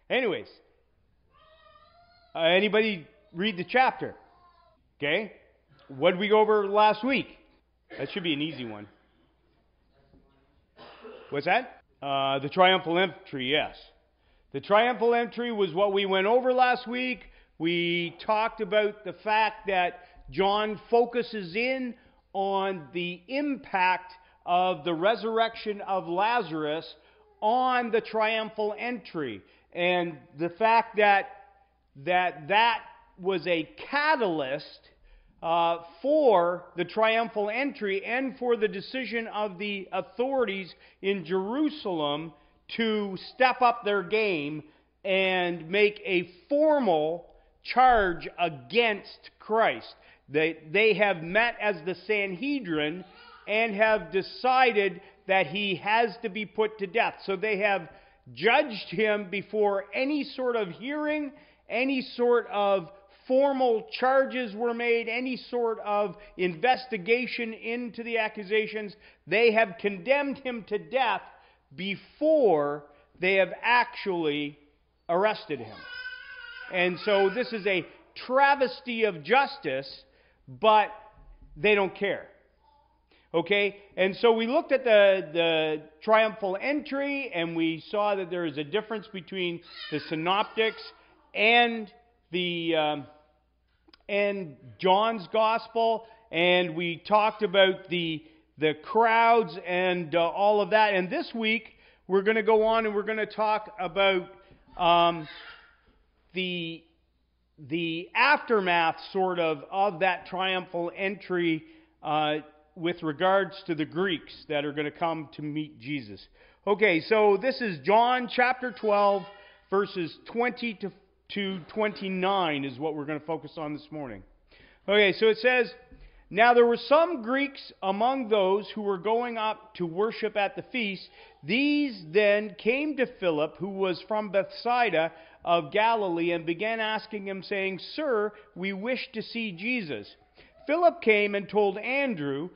Anyways, anybody read the chapter? Okay. What did we go over last week? That should be an easy one. What's that? The triumphal entry, yes. The triumphal entry was what we went over last week. We talked about the fact that John focuses in on the impact of the resurrection of Lazarus on the triumphal entry, and the fact that was a catalyst for the triumphal entry and for the decision of the authorities in Jerusalem to step up their game and make a formal charge against Christ. They have met as the Sanhedrin and have decided that he has to be put to death. So they have judged him before any sort of hearing, any sort of formal charges were made, any sort of investigation into the accusations. They have condemned him to death before they have actually arrested him. And so this is a travesty of justice, but they don't care. Okay? And so we looked at the triumphal entry, and we saw that there is a difference between the synoptics and and John's gospel, and we talked about the crowds and all of that. And this week we're going to go on and we're going to talk about the aftermath sort of that triumphal entry with regards to the Greeks that are going to come to meet Jesus. Okay, so this is John chapter 12, verses 20 to 29 is what we're going to focus on this morning. Okay, so it says, "Now there were some Greeks among those who were going up to worship at the feast. These then came to Philip, who was from Bethsaida of Galilee, and began asking him, saying, 'Sir, we wish to see Jesus.' Philip came and told Andrew.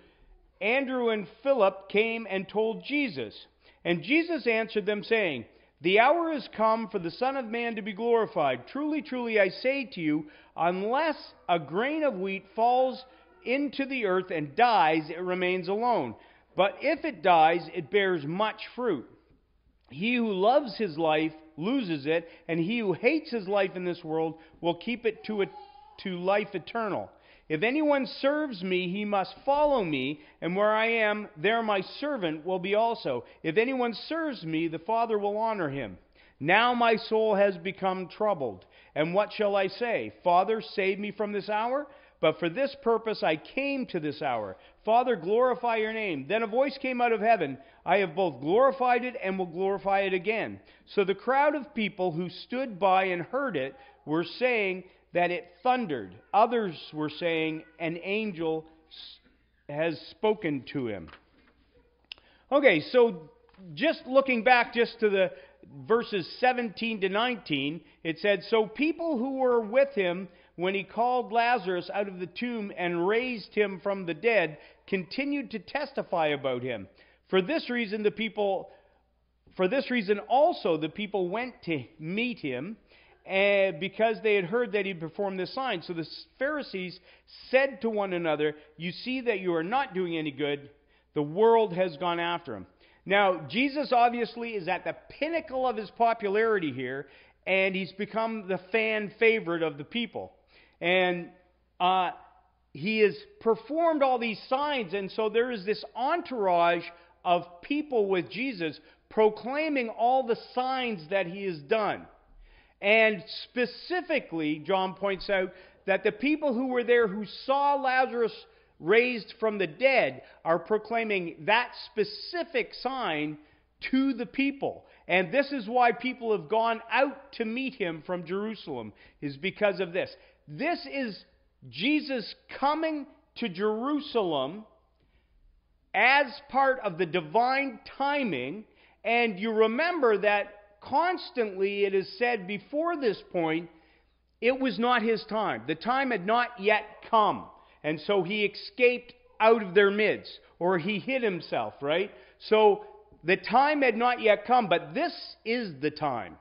Andrew and Philip came and told Jesus. And Jesus answered them, saying, 'The hour is come for the Son of Man to be glorified. Truly, truly, I say to you, unless a grain of wheat falls into the earth and dies, it remains alone. But if it dies, it bears much fruit. He who loves his life loses it, and he who hates his life in this world will keep it to life eternal. If anyone serves me, he must follow me, and where I am, there my servant will be also. If anyone serves me, the Father will honor him. Now my soul has become troubled. And what shall I say? Father, save me from this hour? But for this purpose I came to this hour. Father, glorify your name.' Then a voice came out of heaven, 'I have both glorified it and will glorify it again.' So the crowd of people who stood by and heard it were saying that it thundered. Others were saying, 'An angel has spoken to him.'" Okay, so just looking back just to the verses 17 to 19, it said, "So people who were with him when he called Lazarus out of the tomb and raised him from the dead continued to testify about him. For this reason also the people went to meet him, because they had heard that he performed this sign. So the Pharisees said to one another, 'You see that you are not doing any good. The world has gone after him.'" Now, Jesus obviously is at the pinnacle of his popularity here, and he's become the fan favorite of the people. And he has performed all these signs, and so there is this entourage of people with Jesus proclaiming all the signs that he has done. And specifically, John points out that the people who were there who saw Lazarus raised from the dead are proclaiming that specific sign to the people. And this is why people have gone out to meet him from Jerusalem, is because of this. This is Jesus coming to Jerusalem as part of the divine timing. And you remember that constantly it is said before this point, it was not his time. The time had not yet come. And so he escaped out of their midst, or he hid himself, right? So the time had not yet come, but this is the time.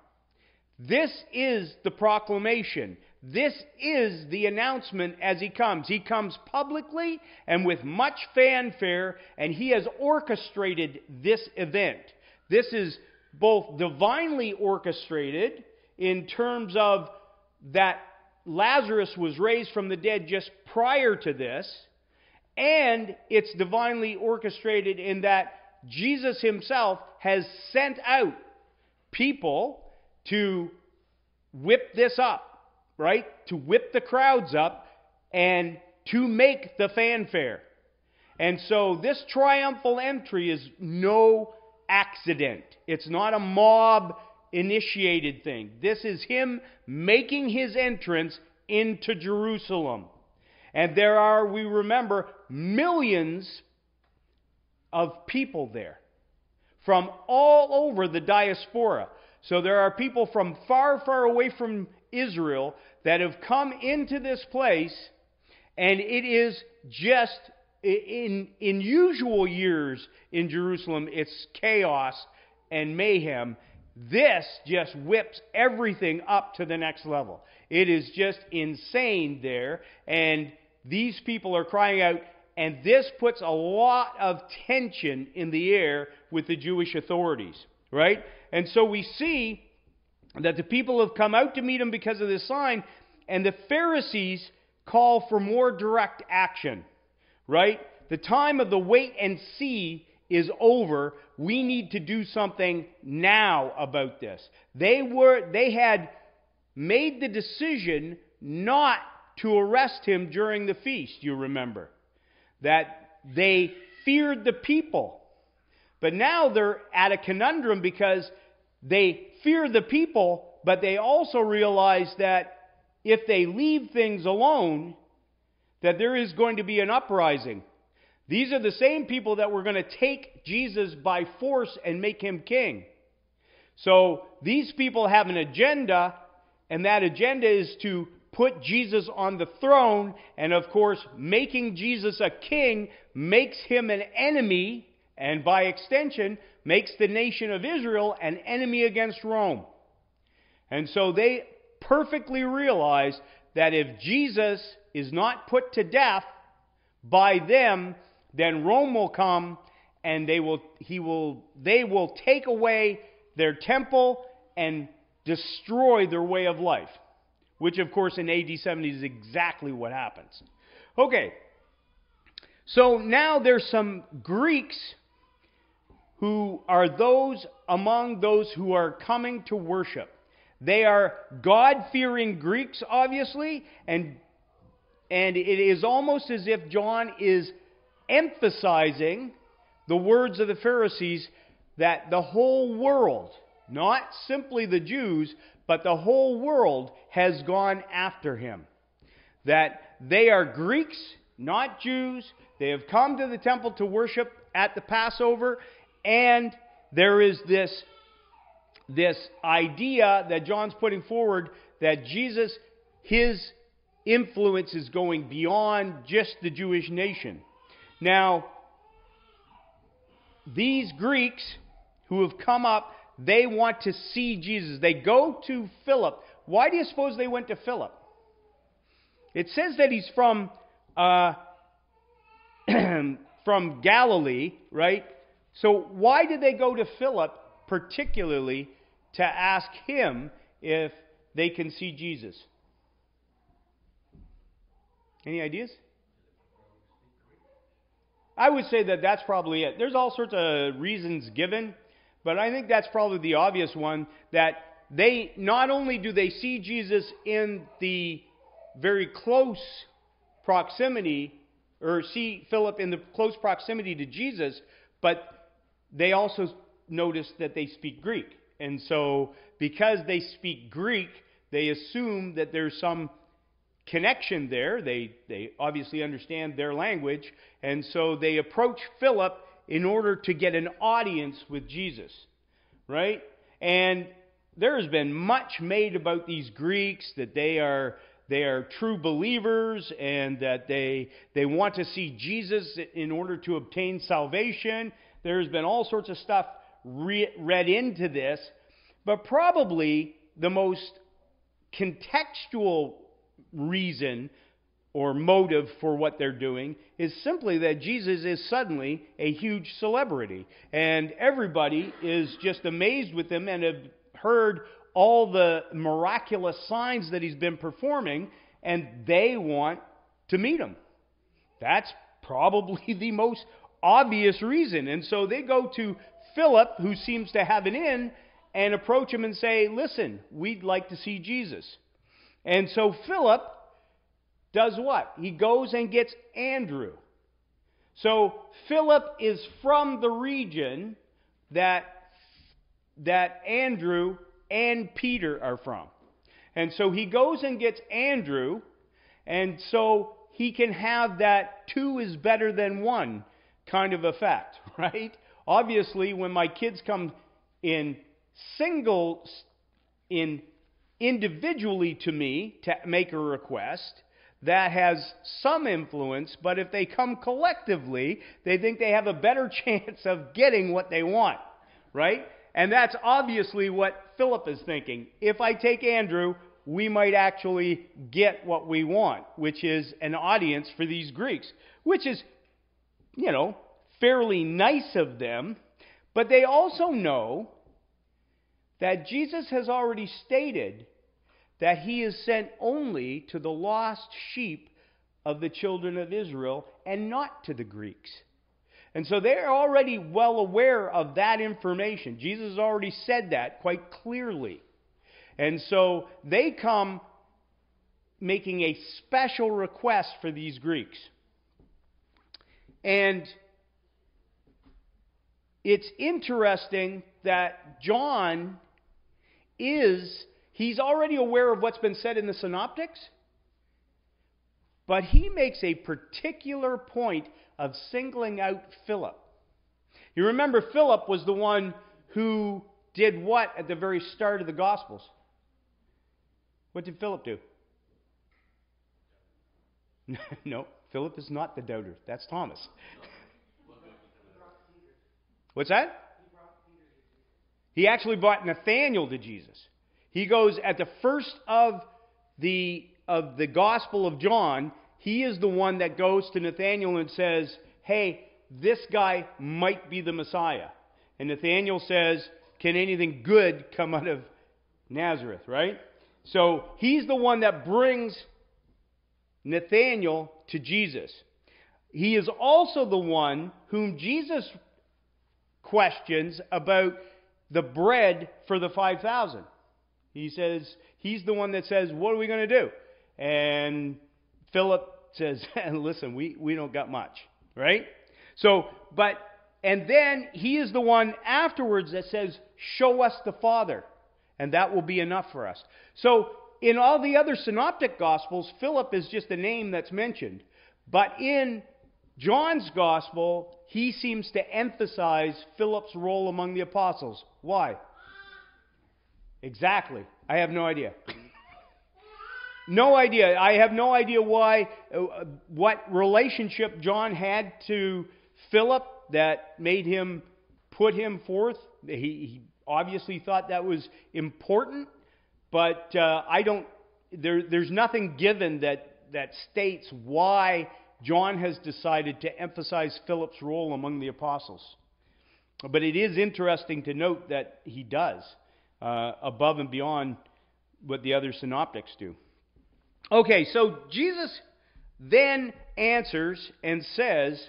This is the proclamation. This is the announcement as he comes. He comes publicly and with much fanfare, and he has orchestrated this event. This is both divinely orchestrated in terms of that Lazarus was raised from the dead just prior to this, and it's divinely orchestrated in that Jesus himself has sent out people to whip this up, right? To whip the crowds up and to make the fanfare. And so this triumphal entry is no accident. It's not a mob-initiated thing. This is him making his entrance into Jerusalem. And there are, we remember, millions of people there from all over the diaspora. So there are people from far, far away from Israel that have come into this place, and it is just, in usual years in Jerusalem, it's chaos and mayhem. This just whips everything up to the next level. It is just insane there, and these people are crying out, and this puts a lot of tension in the air with the Jewish authorities, right? And so we see that the people have come out to meet him because of this sign, and the Pharisees call for more direct action, right? The time of the wait and see is over. We need to do something now about this. They had made the decision not to arrest him during the feast, you remember. That they feared the people. But now they're at a conundrum because they fear the people, but they also realize that if they leave things alone, that there is going to be an uprising. These are the same people that were going to take Jesus by force and make him king. So these people have an agenda, and that agenda is to put Jesus on the throne, and of course, making Jesus a king makes him an enemy, and by extension, makes the nation of Israel an enemy against Rome. And so they perfectly realize that if Jesus is not put to death by them, then Rome will come and they will take away their temple and destroy their way of life. Which, of course, in AD 70 is exactly what happens. Okay, so now there's some Greeks who are those among those who are coming to worship. They are God-fearing Greeks, obviously, and it is almost as if John is emphasizing the words of the Pharisees that the whole world, not simply the Jews, but the whole world has gone after him. That they are Greeks, not Jews. They have come to the temple to worship at the Passover. And there is this idea that John's putting forward that Jesus, his influence is going beyond just the Jewish nation. Now, these Greeks who have come up, they want to see Jesus. They go to Philip. Why do you suppose they went to Philip? It says that he's from Galilee, right? So why did they go to Philip particularly to ask him if they can see Jesus? Any ideas? I would say that that's probably it. There's all sorts of reasons given, but I think that's probably the obvious one, that they not only do they see Jesus in the very close proximity, or see Philip in the close proximity to Jesus, but they also notice that they speak Greek. And so, because they speak Greek, they assume that there's some connection there. They obviously understand their language, and so they approach Philip in order to get an audience with Jesus, right? And there has been much made about these Greeks, that they are true believers, and that they want to see Jesus in order to obtain salvation. There's been all sorts of stuff read into this, but probably the most contextual reason or motive for what they're doing is simply that Jesus is suddenly a huge celebrity. And everybody is just amazed with him and have heard all the miraculous signs that he's been performing, and they want to meet him. That's probably the most obvious reason. And so they go to Philip, who seems to have an in, and approach him and say, listen, we'd like to see Jesus. And so Philip does what? He goes and gets Andrew. So Philip is from the region that Andrew and Peter are from. And so he goes and gets Andrew, and so he can have that 2 is better than 1 kind of effect, right? Obviously, when my kids come in individually to me to make a request, that has some influence, but if they come collectively, they think they have a better chance of getting what they want, right? And that's obviously what Philip is thinking. If I take Andrew, we might actually get what we want, which is an audience for these Greeks, which is, fairly nice of them. But they also know that Jesus has already stated that he is sent only to the lost sheep of the children of Israel and not to the Greeks. And so they're already well aware of that information. Jesus has already said that quite clearly. And so they come making a special request for these Greeks. And it's interesting that John he's already aware of what's been said in the Synoptics, but he makes a particular point of singling out Philip. You remember Philip was the one who did what at the very start of the Gospels? What did Philip do? No, Philip is not the doubter. That's Thomas. What's that? He actually brought Nathanael to Jesus. He goes at the first of the Gospel of John. He is the one that goes to Nathanael and says, hey, this guy might be the Messiah. And Nathanael says, can anything good come out of Nazareth, right? So he's the one that brings Nathanael to Jesus. He is also the one whom Jesus questions about the bread for the 5,000. He says, he's the one that says, what are we going to do? And Philip says, listen, we don't got much, right? And then he is the one afterwards that says, show us the Father, and that will be enough for us. So in all the other synoptic Gospels, Philip is just a name that's mentioned. But in John's Gospel, he seems to emphasize Philip's role among the apostles. Why? Exactly. I have no idea. No idea. I have no idea why, what relationship John had to Philip that made him put him forth. He obviously thought that was important, but there's nothing given that states why John has decided to emphasize Philip's role among the apostles. But it is interesting to note that he does, above and beyond what the other synoptics do. Okay, so Jesus then answers and says,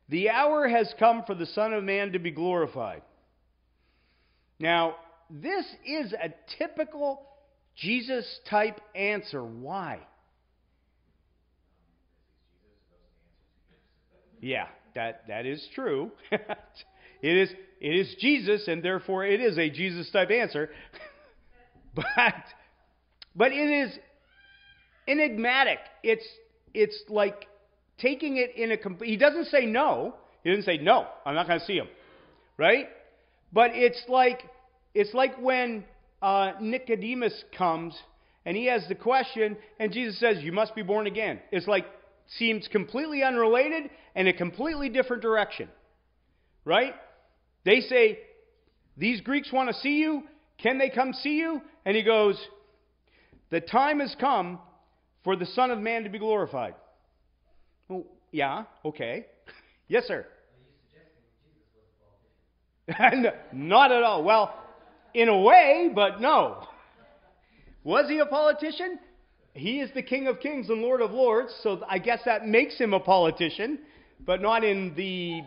the hour has come for the Son of Man to be glorified. Now, this is a typical Jesus-type answer. Why? Yeah, that is true. It is Jesus, and therefore it is a Jesus-type answer. But it is enigmatic. It's like taking it in a complete... He doesn't say no. He doesn't say, no, I'm not going to see him. Right? But it's like when Nicodemus comes and he has the question and Jesus says, you must be born again. It's like, seems completely unrelated and a completely different direction. Right? They say, these Greeks want to see you, can they come see you? And he goes, the time has come for the Son of Man to be glorified. Well, yeah, okay. Yes, sir. Not at all. Well, in a way, but no. Was he a politician? He is the King of Kings and Lord of Lords, so I guess that makes him a politician, but not in the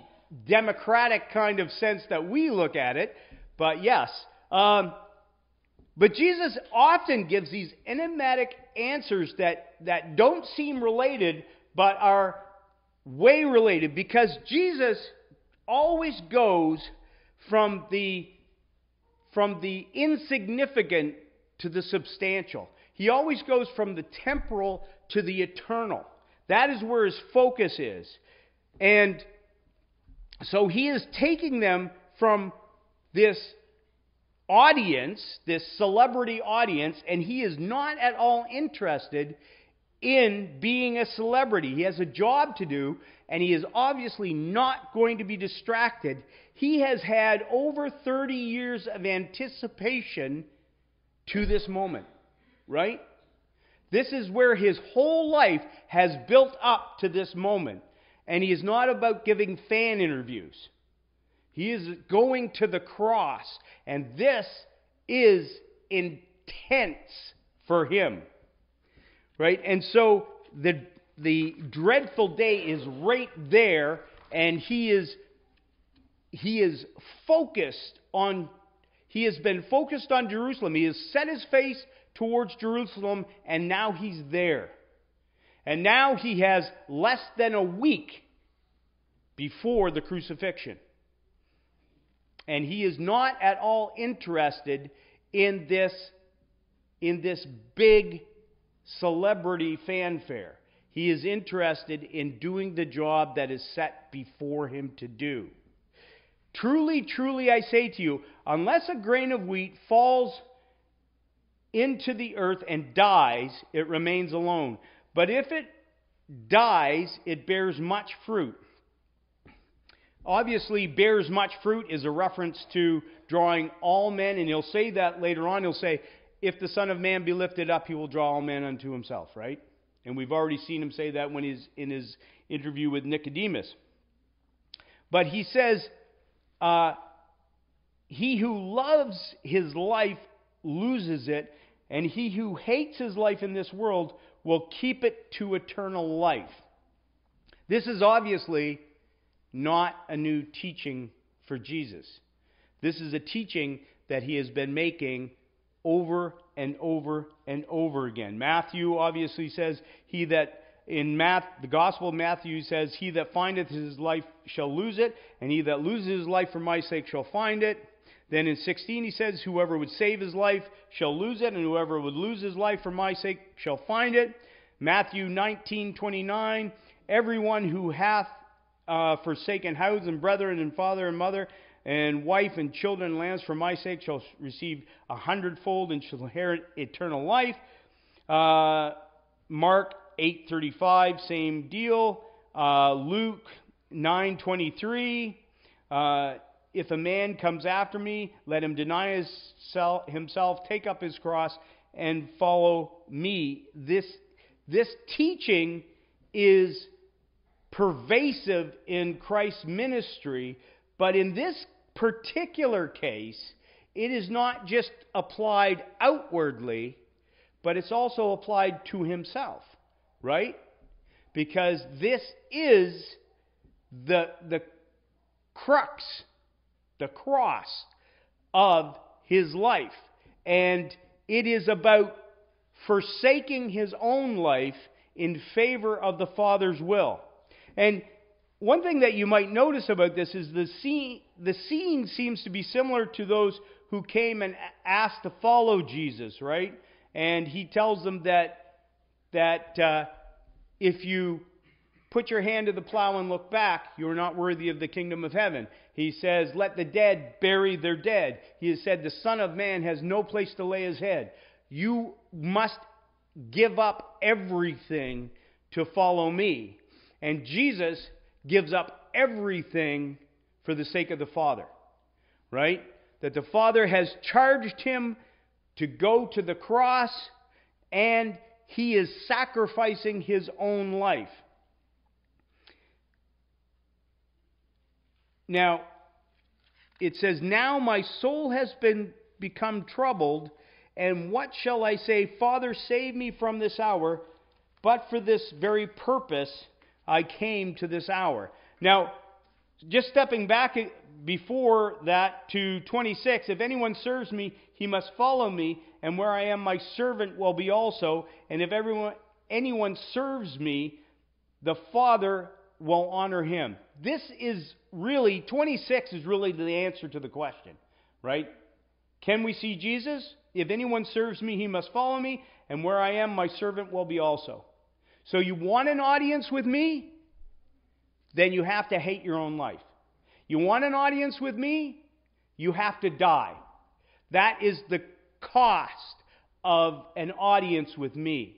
democratic kind of sense that we look at it. But yes. But Jesus often gives these enigmatic answers that don't seem related, but are way related, because Jesus always goes from the insignificant to the substantial. He always goes from the temporal to the eternal. That is where his focus is. And so he is taking them from this audience, this celebrity audience, and he is not at all interested in being a celebrity. He has a job to do, and he is obviously not going to be distracted. He has had over 30 years of anticipation to this moment, right? This is where his whole life has built up to this moment. And he is not about giving fan interviews. He is going to the cross. And this is intense for him. Right? And so the dreadful day is right there, and he is focused on, he has been focused on Jerusalem. He has set his face towards Jerusalem, and now he's there. And now he has less than a week before the crucifixion. And he is not at all interested in this big celebrity fanfare. He is interested in doing the job that is set before him to do. Truly, truly, I say to you, unless a grain of wheat falls into the earth and dies, it remains alone. But if it dies, it bears much fruit. Obviously, bears much fruit is a reference to drawing all men, and he'll say that later on. He'll say, if the Son of Man be lifted up, he will draw all men unto himself, right? And we've already seen him say that when he's in his interview with Nicodemus. But he says, he who loves his life loses it, and he who hates his life in this world will keep it to eternal life. This is obviously not a new teaching for Jesus. This is a teaching that he has been making over and over and over again. Matthew obviously says, the Gospel of Matthew says, he that findeth his life shall lose it, and he that loses his life for my sake shall find it. Then in 16 he says, whoever would save his life shall lose it, and whoever would lose his life for my sake shall find it. Matthew 19:29, everyone who hath forsaken house and brethren and father and mother and wife and children and lands for my sake shall receive 100-fold and shall inherit eternal life. Mark 8:35, same deal. Luke 9:23, if a man comes after me, let him deny himself, take up his cross, and follow me. This teaching is pervasive in Christ's ministry, but in this particular case, it is not just applied outwardly, but it's also applied to himself, right? Because this is the crux, the cross of his life. And it is about forsaking his own life in favor of the Father's will. And one thing that you might notice about this is the scene seems to be similar to those who came and asked to follow Jesus, right? And he tells them that if you put your hand to the plow and look back, you are not worthy of the kingdom of heaven. He says, let the dead bury their dead. He has said, the Son of Man has no place to lay his head. You must give up everything to follow me. And Jesus gives up everything for the sake of the Father, right? that the Father has charged him to go to the cross, and he is sacrificing his own life. Now, it says, now my soul has become troubled, and what shall I say? Father, save me from this hour, but for this very purpose I came to this hour. Now, just stepping back before that to 26, if anyone serves me, he must follow me, and where I am, my servant will be also. And if anyone serves me, the Father will honor him. This is really, 26 is really the answer to the question, right? Can we see Jesus? If anyone serves me, he must follow me, and where I am, my servant will be also. So you want an audience with me? Then you have to hate your own life. You want an audience with me? You have to die. That is the cost of an audience with me.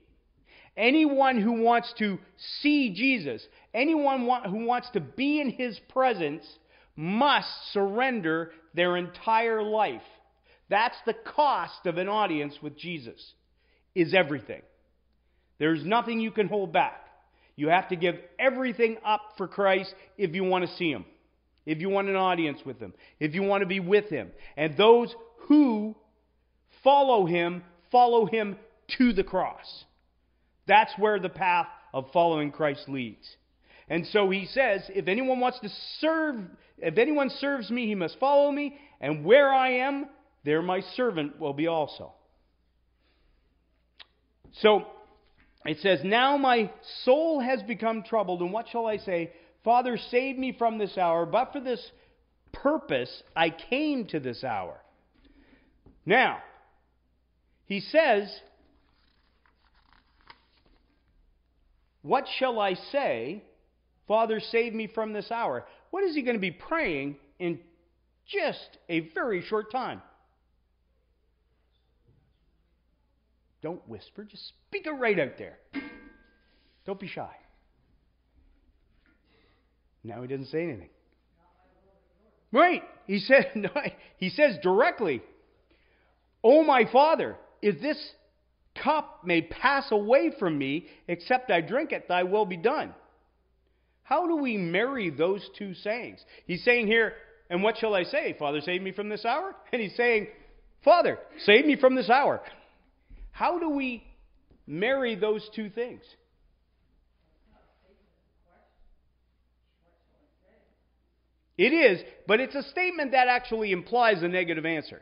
Anyone who wants to see Jesus, anyone who wants to be in his presence, must surrender their entire life. That's the cost of an audience with Jesus, is everything. There's nothing you can hold back. You have to give everything up for Christ if you want to see him, if you want an audience with him, if you want to be with him. And those who follow him to the cross. That's where the path of following Christ leads. And so he says, if anyone serves me, he must follow me, and where I am, there my servant will be also. So it says, now my soul has become troubled, and what shall I say? Father, save me from this hour, but for this purpose I came to this hour. Now, he says, what shall I say? Father, save me from this hour. What is he going to be praying in just a very short time? Don't whisper, just speak it right out there. Don't be shy. Now he doesn't say anything. Right. He says directly, "Oh my Father, if this cup may pass away from me, except I drink it, thy will be done." How do we marry those two sayings? He's saying here, and what shall I say? Father, save me from this hour? And he's saying, Father, save me from this hour. How do we marry those two things? It is, but it's a statement that actually implies a negative answer.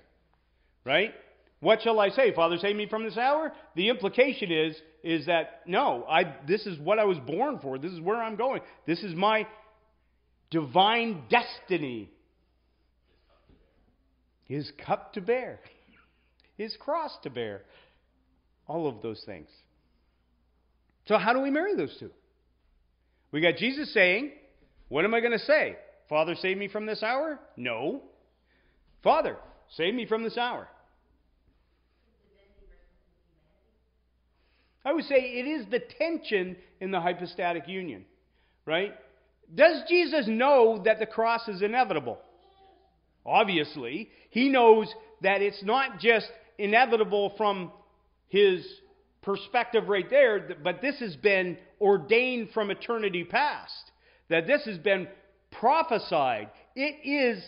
Right? What shall I say? Father, save me from this hour? The implication is that, no, this is what I was born for. This is where I'm going. This is my divine destiny. His cup to bear. His cross to bear. All of those things. So how do we marry those two? We got Jesus saying, what am I going to say? Father, save me from this hour? No. Father, save me from this hour. I would say it is the tension in the hypostatic union, right? Does Jesus know that the cross is inevitable? Obviously. He knows that it's not just inevitable from his perspective right there, but this has been ordained from eternity past. That this has been prophesied. It is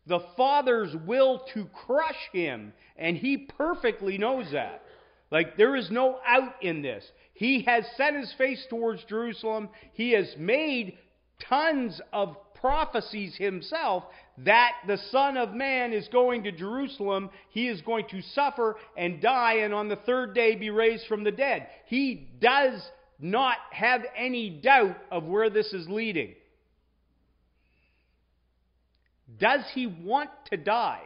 the Father's will to crush him, and he perfectly knows that. Like, there is no out in this. He has set his face towards Jerusalem. He has made tons of prophecies himself that the Son of Man is going to Jerusalem. He is going to suffer and die, and on the third day be raised from the dead. He does not have any doubt of where this is leading. Does he want to die?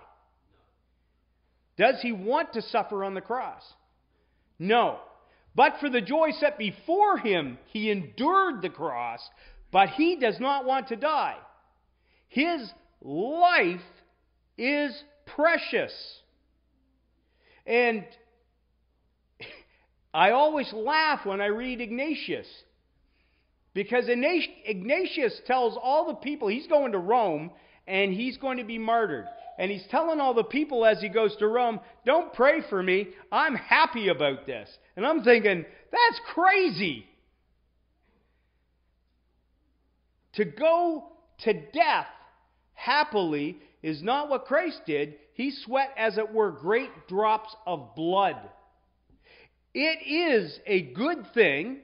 Does he want to suffer on the cross? No. But for the joy set before him, he endured the cross, but he does not want to die. His life is precious. And I always laugh when I read Ignatius, because Ignatius tells all the people he's going to Rome and he's going to be martyred. and he's telling all the people as he goes to Rome, don't pray for me. I'm happy about this. And I'm thinking, that's crazy. To go to death happily is not what Christ did. He sweat, as it were, great drops of blood. It is a good thing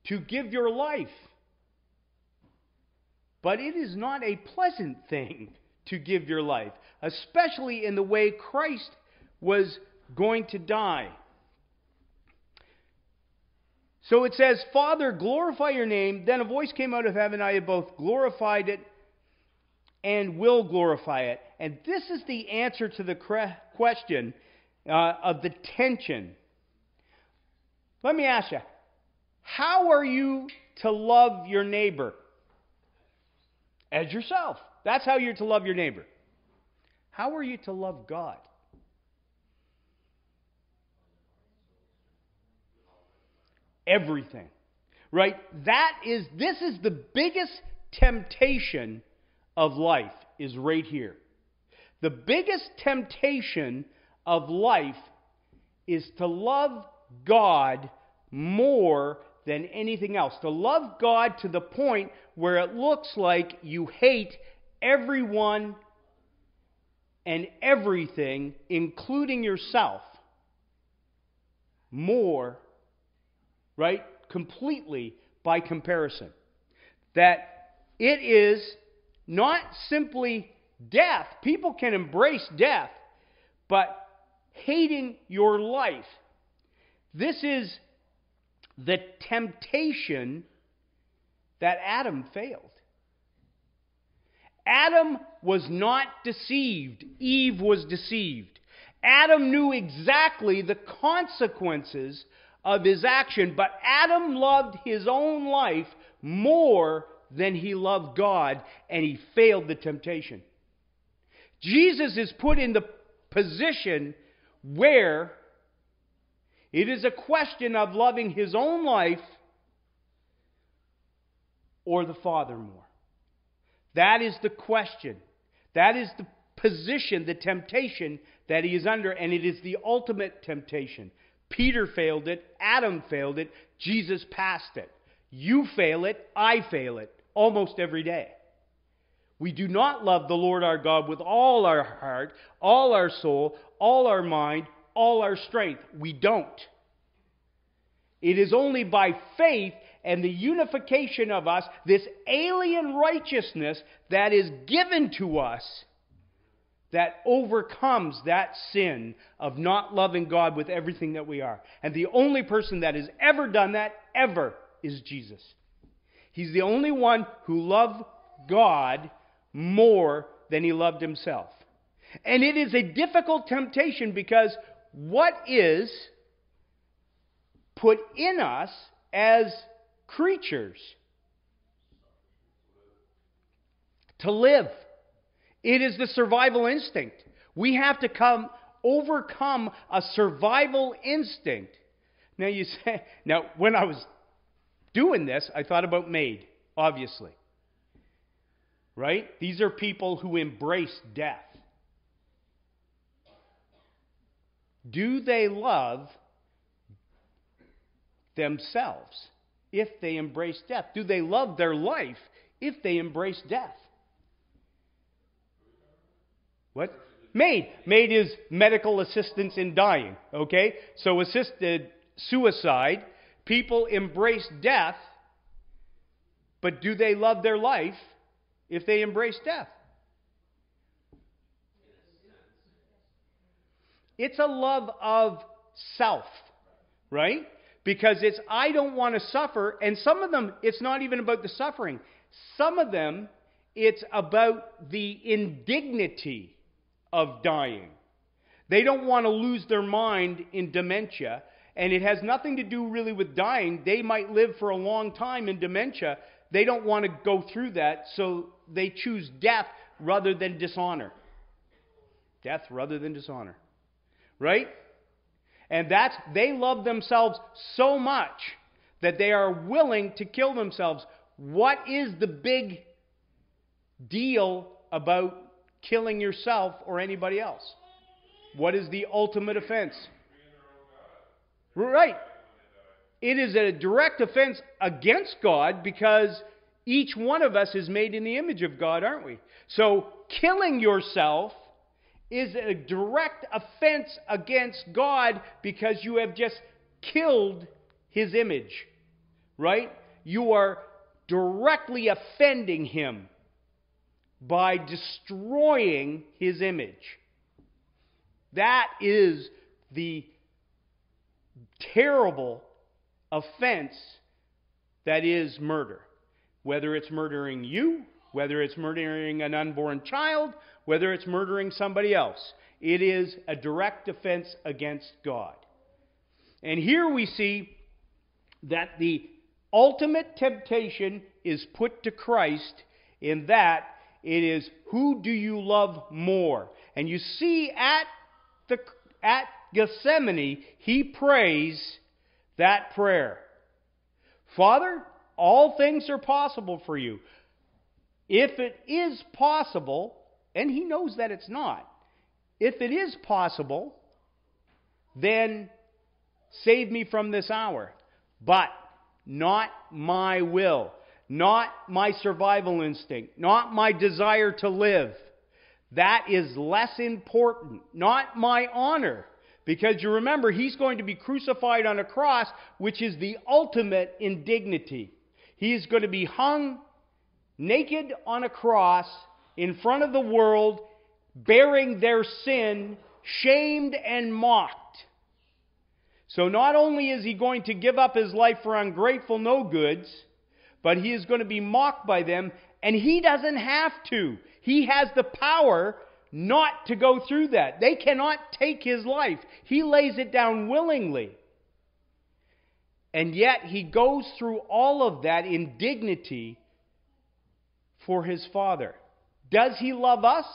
to give your life. But it is not a pleasant thing to give your life, especially in the way Christ was going to die. So it says, Father, glorify your name. Then a voice came out of heaven. I have both glorified it and will glorify it. And this is the answer to the question of the tension. Let me ask you, how are you to love your neighbor? As yourself. That's how you're to love your neighbor. How are you to love God? Everything. Right? This is the biggest temptation of life, is right here. The biggest temptation of life is to love God more than anything else. To love God to the point where it looks like you hate everyone and everything, including yourself, more, right, completely by comparison. That it is not simply death. People can embrace death, but hating your life. This is the temptation that Adam failed. Adam was not deceived. Eve was deceived. Adam knew exactly the consequences of his action, but Adam loved his own life more than he loved God, and he failed the temptation. Jesus is put in the position where it is a question of loving his own life or the Father more. That is the question. That is the position, the temptation that he is under, and it is the ultimate temptation. Peter failed it. Adam failed it. Jesus passed it. You fail it. I fail it almost every day. We do not love the Lord our God with all our heart, all our soul, all our mind, all our strength. We don't. It is only by faith and the unification of us, this alien righteousness that is given to us, that overcomes that sin of not loving God with everything that we are. And the only person that has ever done that, ever, is Jesus. He's the only one who loved God more than he loved himself. And it is a difficult temptation because what is put in us as creatures? To live. It is the survival instinct. We have to overcome a survival instinct. Now you say, when I was doing this, I thought about Maid, obviously. Right? These are people who embrace death. Do they love themselves if they embrace death? Do they love their life if they embrace death? What? Maid. Maid is medical assistance in dying. Okay? So assisted suicide. People embrace death, but do they love their life if they embrace death? It's a love of self, right? Because it's, I don't want to suffer. And some of them, it's not even about the suffering. Some of them, it's about the indignity of dying. They don't want to lose their mind in dementia. And it has nothing to do really with dying. They might live for a long time in dementia. They don't want to go through that, so they choose death rather than dishonor. Death rather than dishonor. Right? And they love themselves so much that they are willing to kill themselves. What is the big deal about killing yourself or anybody else. What is the ultimate offense? Right. It is a direct offense against God because each one of us is made in the image of God, aren't we? So killing yourself is a direct offense against God because you have just killed His image, right? You are directly offending Him by destroying His image. That is the terrible offense that is murder. Whether it's murdering you, whether it's murdering an unborn child, whether it's murdering somebody else. It is a direct offense against God. And here we see that the ultimate temptation is put to Christ in that it is, who do you love more? And you see at Gethsemane, he prays that prayer. Father, all things are possible for you. If it is possible, and he knows that it's not, if it is possible, then save me from this hour. But not my will, not my survival instinct, not my desire to live. That is less important, not my honor. Because you remember, he's going to be crucified on a cross, which is the ultimate indignity. He is going to be hung naked on a cross in front of the world, bearing their sin, shamed and mocked. So not only is he going to give up his life for ungrateful no-goods, but he is going to be mocked by them, and he doesn't have to. He has the power not to go through that. They cannot take his life. He lays it down willingly. And yet he goes through all of that in dignity for his Father. Does he love us?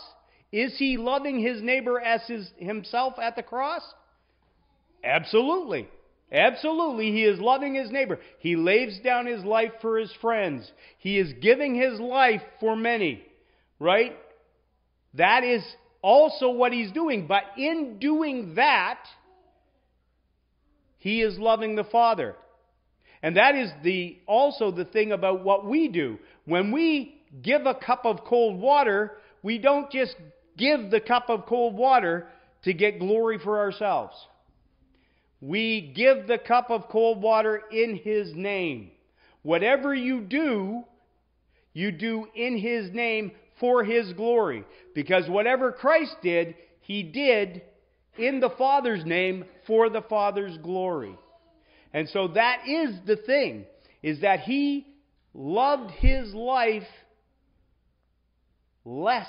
Is he loving his neighbor as himself at the cross? Absolutely. Absolutely, he is loving his neighbor. He lays down his life for his friends. He is giving his life for many. Right? That is also what he's doing. But in doing that, he is loving the Father. And that is also the thing about what we do. When we give a cup of cold water, we don't just give the cup of cold water to get glory for ourselves. We give the cup of cold water in His name. Whatever you do in His name for His glory. Because whatever Christ did, He did in the Father's name for the Father's glory. And so that is the thing, is that He loved His life less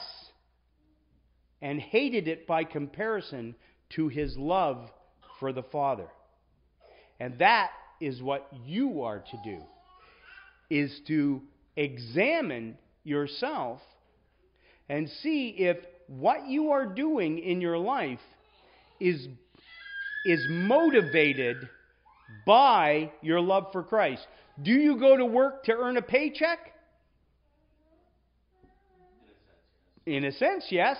and hated it by comparison to His love for the Father. And that is what you are to do, is to examine yourself and see if what you are doing in your life is motivated by your love for Christ. Do you go to work to earn a paycheck? In a sense, yes.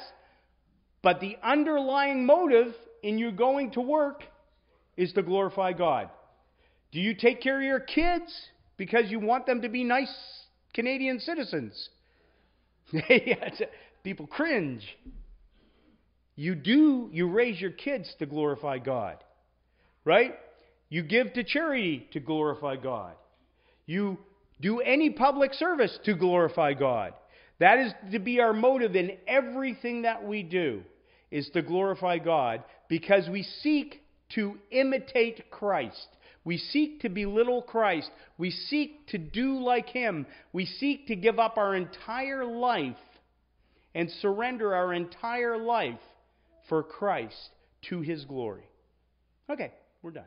But the underlying motive in you going to work is to glorify God. Do you take care of your kids because you want them to be nice Canadian citizens? People cringe. You raise your kids to glorify God. Right? You give to charity to glorify God. You do any public service to glorify God. That is to be our motive in everything that we do, is to glorify God, because we seek to imitate Christ. We seek to be little Christ. We seek to do like Him. We seek to give up our entire life and surrender our entire life for Christ to His glory. Okay, we're done.